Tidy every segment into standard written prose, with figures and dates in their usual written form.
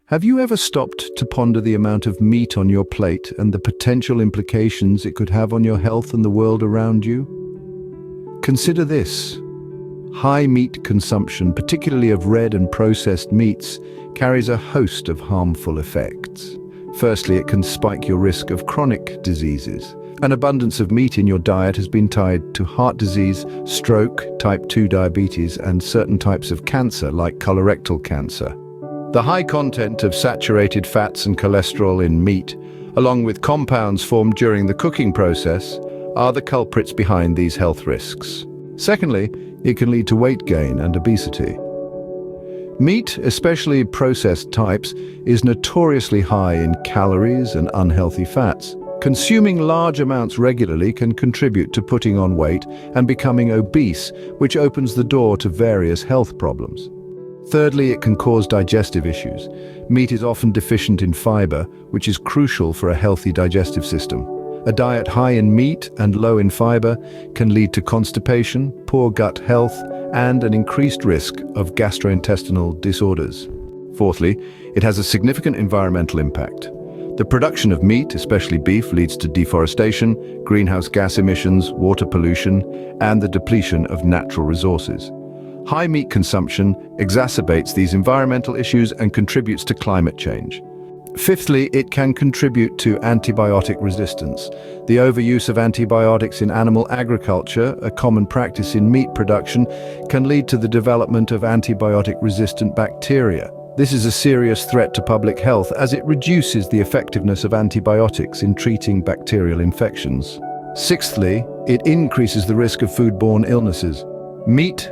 Have you ever stopped to ponder the amount of meat on your plate and the potential implications it could have on your health and the world around you? Consider this. High meat consumption, particularly of red and processed meats, carries a host of harmful effects. Firstly, it can spike your risk of chronic diseases. An abundance of meat in your diet has been tied to heart disease, stroke, type 2 diabetes, and certain types of cancer like colorectal cancer. The high content of saturated fats and cholesterol in meat, along with compounds formed during the cooking process, are the culprits behind these health risks. Secondly, it can lead to weight gain and obesity. Meat, especially processed types, is notoriously high in calories and unhealthy fats. Consuming large amounts regularly can contribute to putting on weight and becoming obese, which opens the door to various health problems. Thirdly, it can cause digestive issues. Meat is often deficient in fiber, which is crucial for a healthy digestive system. A diet high in meat and low in fiber can lead to constipation, poor gut health, and an increased risk of gastrointestinal disorders. Fourthly, it has a significant environmental impact. The production of meat, especially beef, leads to deforestation, greenhouse gas emissions, water pollution, and the depletion of natural resources. High meat consumption exacerbates these environmental issues and contributes to climate change. Fifthly, it can contribute to antibiotic resistance. The overuse of antibiotics in animal agriculture, a common practice in meat production, can lead to the development of antibiotic-resistant bacteria. This is a serious threat to public health as it reduces the effectiveness of antibiotics in treating bacterial infections. Sixthly, it increases the risk of foodborne illnesses. Meat,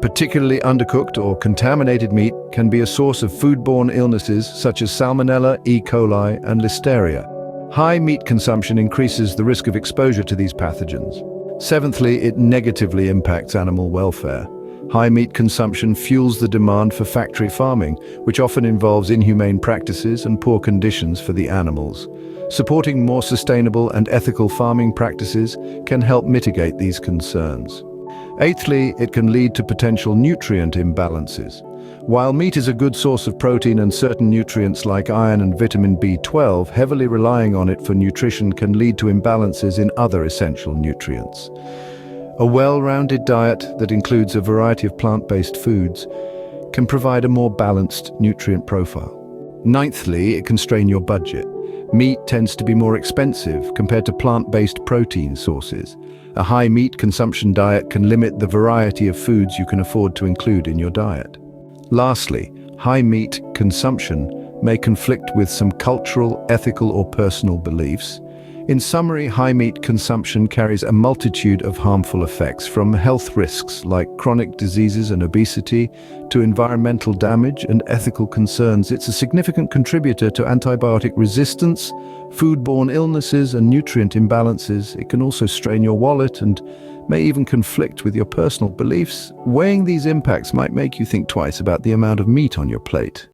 particularly undercooked or contaminated meat, can be a source of foodborne illnesses such as Salmonella, E. coli, and Listeria. High meat consumption increases the risk of exposure to these pathogens. Seventhly, it negatively impacts animal welfare. High meat consumption fuels the demand for factory farming, which often involves inhumane practices and poor conditions for the animals. Supporting more sustainable and ethical farming practices can help mitigate these concerns. Eighthly, it can lead to potential nutrient imbalances. While meat is a good source of protein and certain nutrients like iron and vitamin B12, heavily relying on it for nutrition can lead to imbalances in other essential nutrients. A well-rounded diet that includes a variety of plant-based foods can provide a more balanced nutrient profile. Ninthly, it can strain your budget. Meat tends to be more expensive compared to plant-based protein sources. A high meat consumption diet can limit the variety of foods you can afford to include in your diet. Lastly, high meat consumption may conflict with some cultural, ethical, or personal beliefs. In summary, high meat consumption carries a multitude of harmful effects, from health risks like chronic diseases and obesity to environmental damage and ethical concerns. It's a significant contributor to antibiotic resistance, foodborne illnesses, and nutrient imbalances. It can also strain your wallet and may even conflict with your personal beliefs. Weighing these impacts might make you think twice about the amount of meat on your plate.